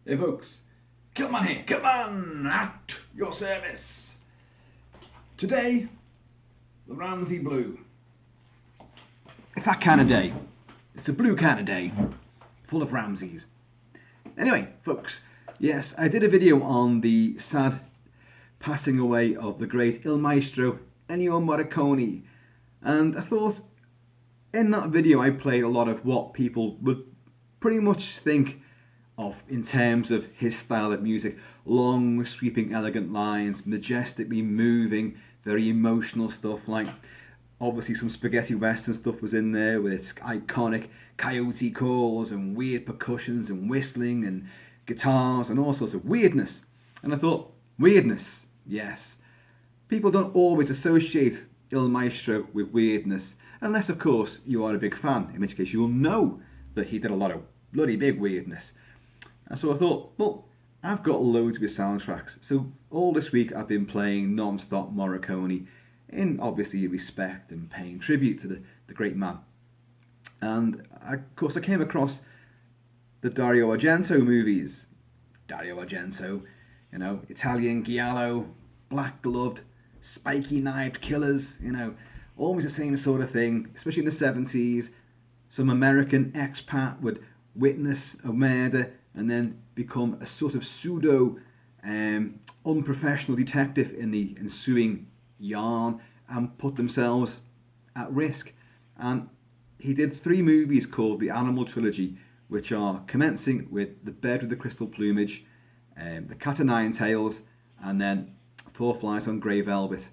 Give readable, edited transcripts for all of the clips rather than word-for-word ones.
Hey folks, Kilt-Man here, Kilt-Man at your service. Today, the Ramsey Blue. It's that kind of day. It's a blue kind of day, full of Ramseys. Anyway, folks, yes, I did a video on the sad passing away of the great Il Maestro Ennio Morricone, and I thought in that video I played a lot of what people would pretty much think of in terms of his style of music. Long, sweeping, elegant lines, majestically moving, very emotional stuff, like obviously some spaghetti western stuff was in there with its iconic coyote calls and weird percussions and whistling and guitars and all sorts of weirdness. And I thought, weirdness, yes. People don't always associate Il Maestro with weirdness, unless of course you are a big fan, in which case you'll know that he did a lot of bloody big weirdness. And so I thought, well, I've got loads of his soundtracks. So all this week I've been playing non-stop Morricone in obviously respect and paying tribute to the great man. And of course I came across the Dario Argento movies. Dario Argento, you know, Italian giallo, black gloved, spiky knifed killers, you know, always the same sort of thing, especially in the 70s. Some American expat would witness a murder and then become a sort of pseudo unprofessional detective in the ensuing yarn and put themselves at risk. And he did 3 movies called the Animal Trilogy, which are commencing with The Bird with the Crystal Plumage, The Cat o' Nine Tails, and then Four Flies on Grey Velvet.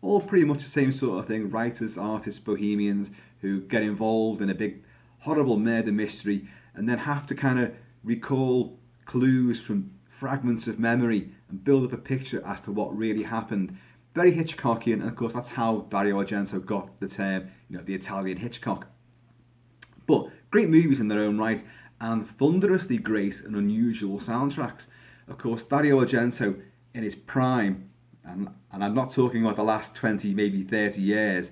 All pretty much the same sort of thing, writers, artists, bohemians who get involved in a big horrible murder mystery and then have to kind of recall clues from fragments of memory and build up a picture as to what really happened. Very Hitchcockian, and of course that's how Dario Argento got the term, you know, the Italian Hitchcock. But great movies in their own right, and thunderously great and unusual soundtracks. Of course, Dario Argento in his prime, and I'm not talking about the last 20, maybe 30 years,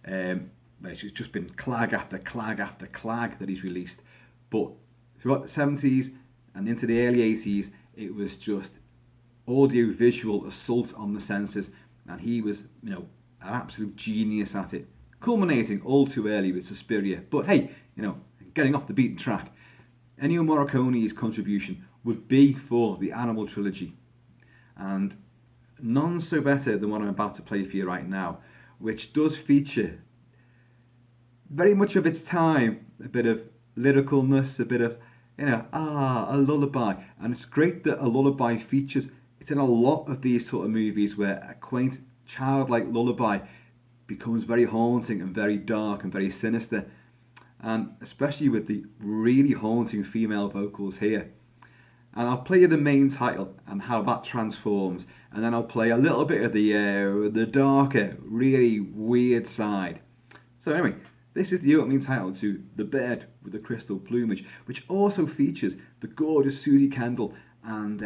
it's just been clag after clag after clag that he's released. But throughout the 70s and into the early 80s, it was just audio-visual assault on the senses, and he was, you know, an absolute genius at it, culminating all too early with Suspiria. But hey, you know, getting off the beaten track, Ennio Morricone's contribution would be for the Animal Trilogy, and none so better than what I'm about to play for you right now, which does feature very much of its time, a bit of lyricalness, a bit of, you know, a lullaby. And it's great that a lullaby features, it's in a lot of these sort of movies where a quaint, childlike lullaby becomes very haunting and very dark and very sinister. And especially with the really haunting female vocals here. And I'll play you the main title and how that transforms, and then I'll play a little bit of the darker, really weird side. So anyway, this is the opening title to The Bird with the Crystal Plumage, which also features the gorgeous Susie Kendall and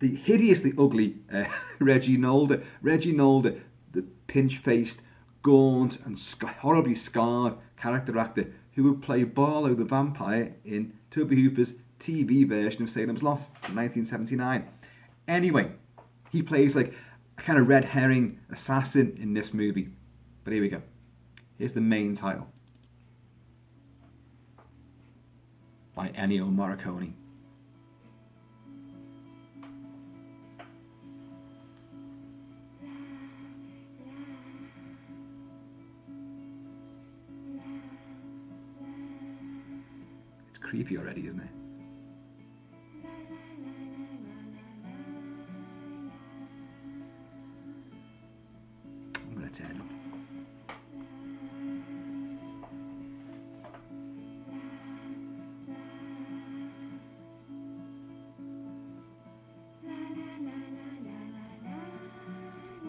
the hideously ugly Reggie Nolder. Reggie Nolder, the pinch-faced, gaunt and horribly scarred character actor who would play Barlow the vampire in Toby Hooper's TV version of Salem's Lot from 1979. Anyway, he plays like a kind of red herring assassin in this movie. But here we go. Here's the main title by Ennio Morricone. It's creepy already, isn't it? I'm going to turn up.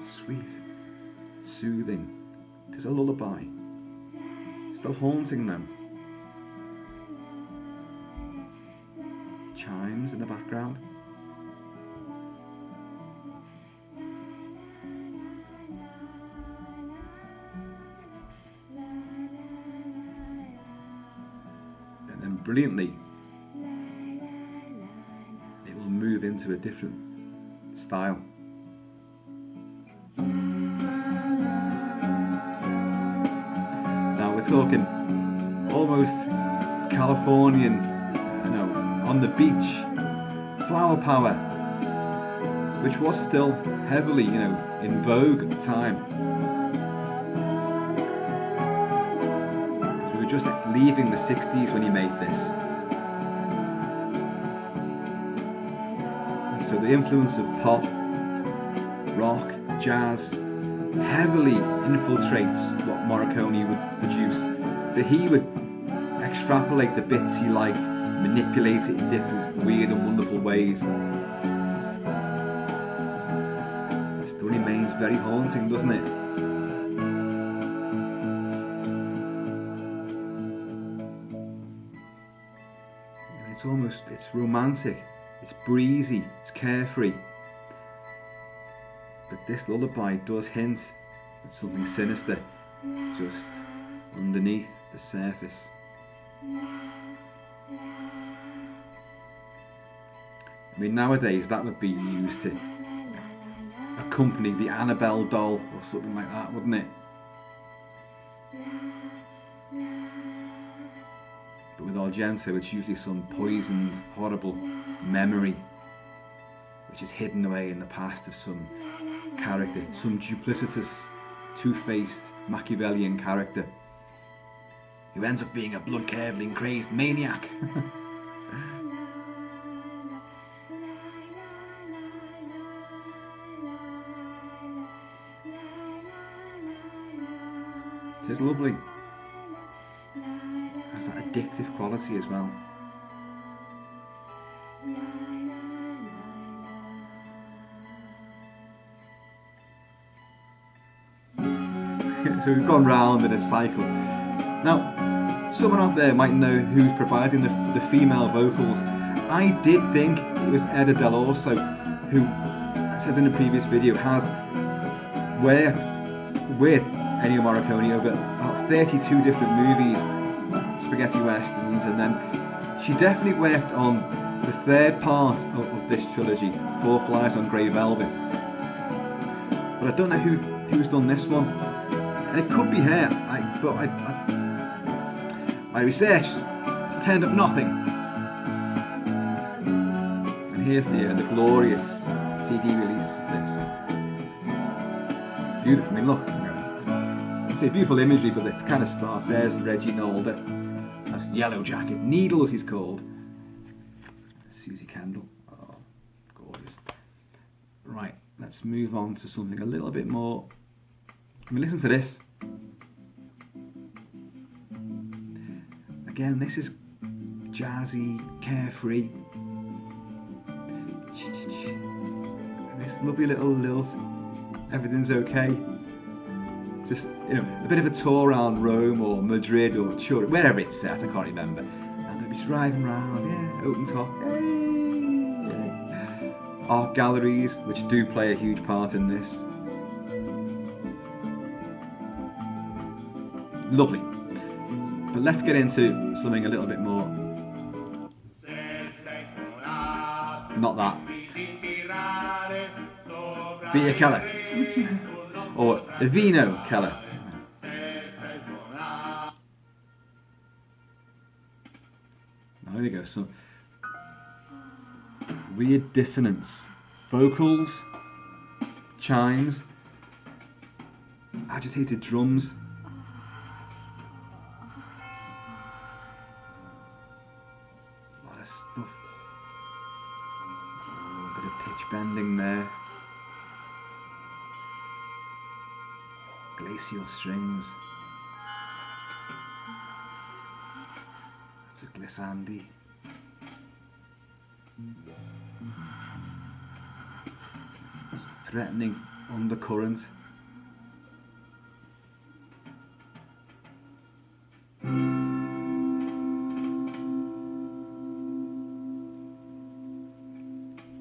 Sweet, soothing. It is a lullaby. Still haunting them. Chimes in the background. And then brilliantly, into a different style. Now we're talking almost Californian, you know, on the beach, flower power, which was still heavily, you know, in vogue at the time. So we were just leaving the 60s when he made this. So the influence of pop, rock, jazz heavily infiltrates what Morricone would produce, but he would extrapolate the bits he liked, manipulate it in different weird and wonderful ways. It still remains very haunting, doesn't it? It's romantic, it's breezy, it's carefree. But this lullaby does hint at something sinister just underneath the surface. I mean, nowadays that would be used to accompany the Annabelle doll or something like that, wouldn't it? But with Argento, it's usually some poisoned, horrible memory which is hidden away in the past of some character, some duplicitous, two-faced Machiavellian character who ends up being a blood-curdling, crazed maniac. It is lovely. It has that addictive quality as well. So we've gone round in a cycle. Now, someone out there might know who's providing the female vocals. I did think it was Eda Dell'Orso, who, I said in the previous video, has worked with Ennio Morricone over about 32 different movies, spaghetti westerns, and then she definitely worked on the third part of this trilogy, Four Flies on Grey Velvet. But I don't know who's done this one. And it could be her, but my research has turned up nothing. And here's the glorious CD release of this. Beautiful, I mean look, I say beautiful imagery, but it's kind of stark. There's Reggie Nolde, that's Yellow Jacket, Needles he's called. Susie Kendall, oh, gorgeous. Right, let's move on to something a little bit more. I mean, listen to this. Again, this is jazzy, carefree. This lovely little lilt. Everything's okay. Just, you know, a bit of a tour around Rome or Madrid or Turin, wherever it's set, I can't remember. And they'll be driving around, yeah, open top. Hey. Art galleries, which do play a huge part in this. Lovely. But let's get into something a little bit more. Not that. Via Keller. Or Vino Keller. There we go. Some weird dissonance. Vocals, chimes, agitated drums. Stuff. Oh, a bit of pitch bending there. Glacial strings. It's a glissandi. It's a threatening undercurrent.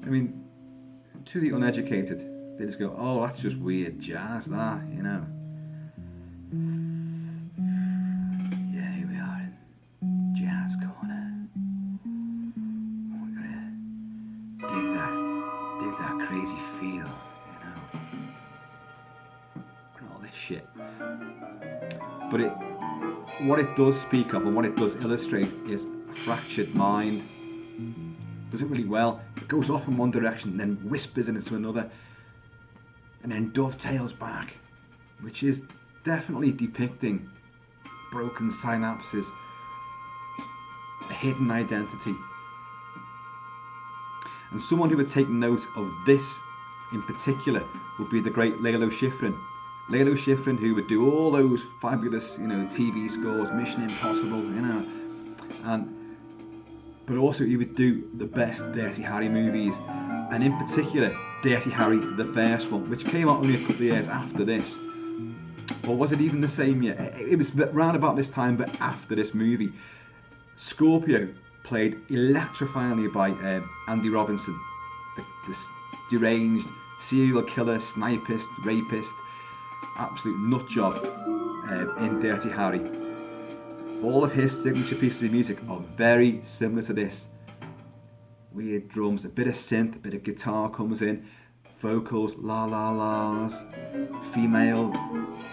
I mean, to the uneducated, they just go, oh, that's just weird jazz, that, you know. Yeah, here we are in Jazz Corner. We're gonna dig that crazy feel, you know, and all this shit. But what it does speak of and what it does illustrate is a fractured mind. Does it really well. It goes off in one direction, then whispers into another, and then dovetails back, which is definitely depicting broken synapses, a hidden identity. And someone who would take note of this in particular would be the great Lalo Schifrin. Lalo Schifrin, who would do all those fabulous, you know, TV scores, Mission Impossible, you know, but also he would do the best Dirty Harry movies, and in particular Dirty Harry, the first one, which came out only a couple of years after this. Or was it even the same year? It was round about this time, but after this movie. Scorpio, played electrifyingly by Andy Robinson, this deranged serial killer, snipist, rapist, absolute nut job in Dirty Harry. All of his signature pieces of music are very similar to this. Weird drums, a bit of synth, a bit of guitar comes in, vocals, la la la's, female,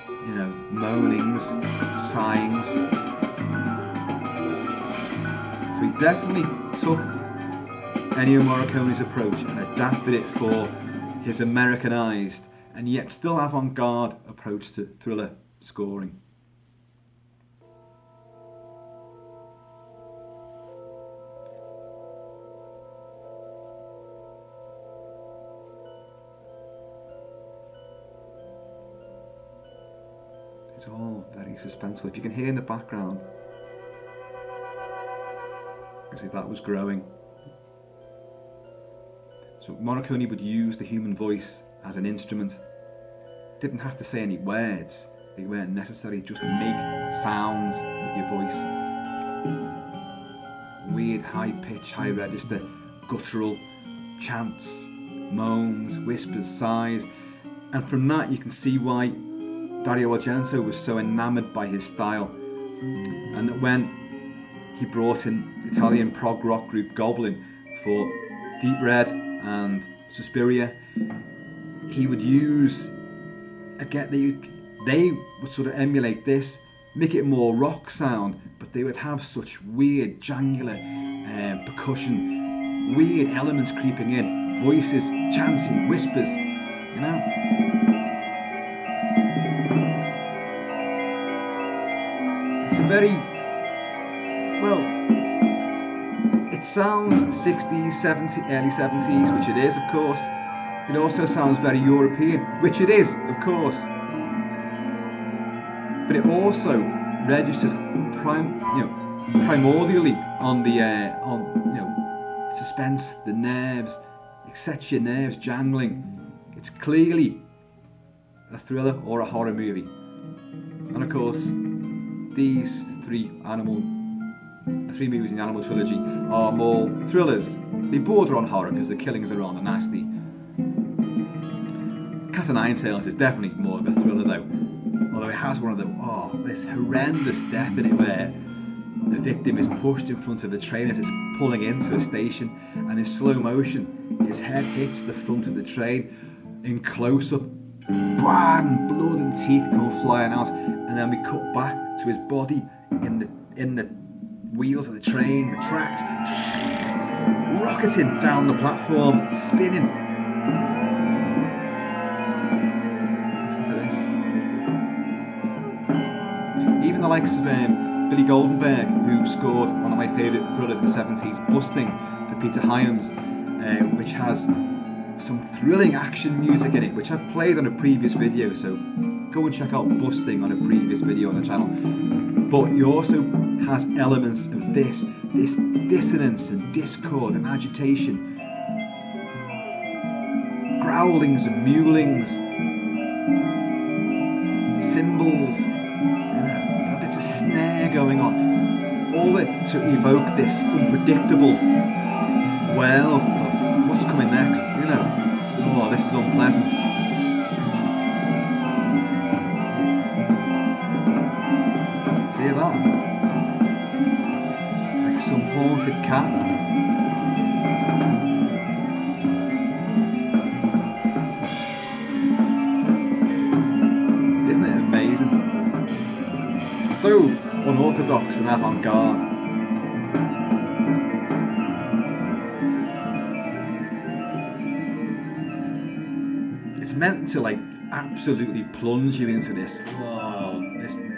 you know, moanings, sighings. So he definitely took Ennio Morricone's approach and adapted it for his Americanized and yet still avant-garde approach to thriller scoring. It's all very suspenseful. If you can hear in the background, you can see that was growing. So Morricone would use the human voice as an instrument. Didn't have to say any words. They weren't necessary. Just make sounds with your voice. Weird high pitch, high register, guttural chants, moans, whispers, sighs. And from that you can see why Dario Argento was so enamoured by his style, and that when he brought in the Italian prog rock group Goblin for Deep Red and Suspiria, he would use, again, they would sort of emulate this, make it more rock sound, but they would have such weird jangular percussion, weird elements creeping in, voices, chanting, whispers, you know. It's a very, well, it sounds 60s, 70s, early 70s, which it is, of course. It also sounds very European, which it is, of course. But it also registers primordially on the suspense, the nerves. It sets your nerves jangling. It's clearly a thriller or a horror movie. And of course, these three movies in the Animal trilogy are more thrillers. They border on horror because the killings are on the nasty. Cat o' Nine Tails is definitely more of a thriller though. Although it has one of this horrendous death in it where the victim is pushed in front of a train as it's pulling into a station, and in slow motion his head hits the front of the train. In close up, bang, blood and teeth come flying out, and then we cut back to his body in the wheels of the train, the tracks, rocketing down the platform, spinning. Listen to this. Even the likes of Billy Goldenberg, who scored one of my favourite thrillers in the 70s, Busting, for Peter Hyams, which has some thrilling action music in it, which I've played on a previous video, so go and check out Busting on a previous video on the channel. But he also has elements of this dissonance and discord and agitation, growlings and mewlings, cymbals, bits of snare going on, all it to evoke this unpredictable well of what's coming next, you know. Oh, this is unpleasant. See that? Like some haunted cat. orthodox and avant-garde. It's meant to like absolutely plunge you into this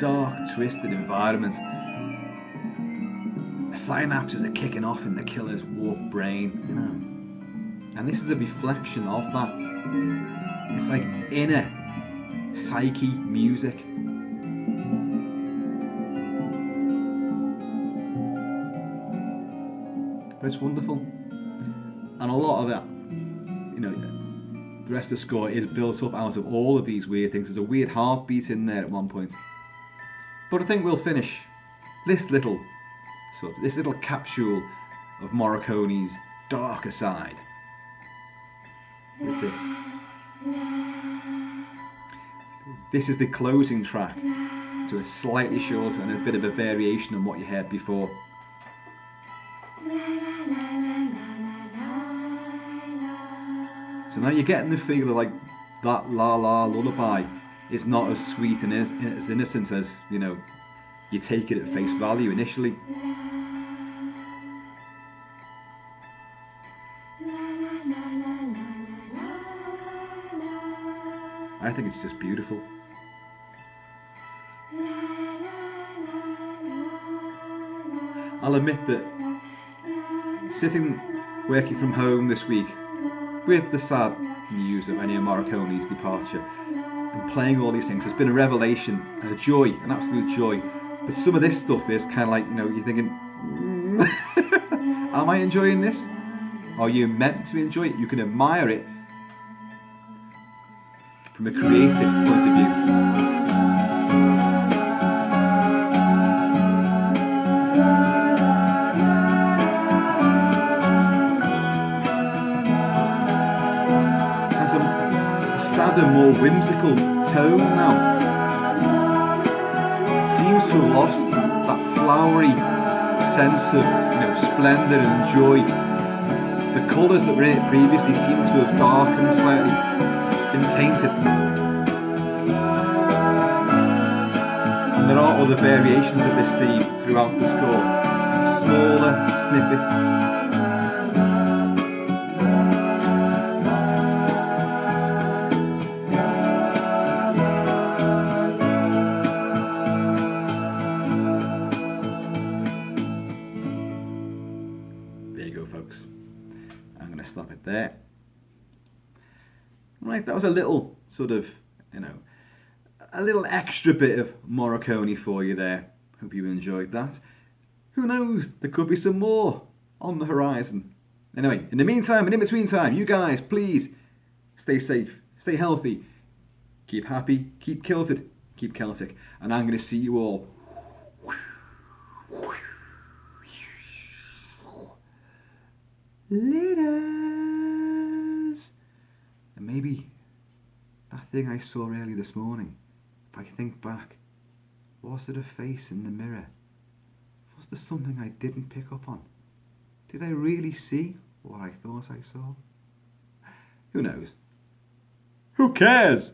dark, twisted environment. Synapses are kicking off in the killer's warped brain, you know. And this is a reflection of that. It's like inner psyche music. But it's wonderful. And a lot of that, you know, the rest of the score is built up out of all of these weird things. There's a weird heartbeat in there at one point. But I think we'll finish this little capsule of Morricone's darker side with this. This is the closing track to a slightly shorter and a bit of a variation on what you heard before. So now you're getting the feel of like that la la lullaby is not as sweet and as innocent as, you know, you take it at face value initially. I think it's just beautiful. I'll admit that sitting working from home this week with the sad news of Ennio Morricone's departure and playing all these things has been a revelation, a joy, an absolute joy. But some of this stuff is kind of like, you know, you're thinking, am I enjoying this? Are you meant to enjoy it? You can admire it from a creative point of view. Sadder, more whimsical tone now. It seems to have lost that flowery sense of, you know, splendour and joy. The colours that were in it previously seem to have darkened slightly, been tainted. And there are other variations of this theme throughout the score, smaller snippets. Folks, I'm going to stop it there. Right, that was a little sort of, you know, a little extra bit of Morricone for you there. Hope you enjoyed that. Who knows, there could be some more on the horizon. Anyway, in the meantime and in between time, you guys, please stay safe, stay healthy, keep happy, keep kilted, keep Celtic, and I'm going to see you all later. And maybe that thing I saw early this morning, if I think back, was it a face in the mirror? Was there something I didn't pick up on? Did I really see what I thought I saw? Who knows? Who cares?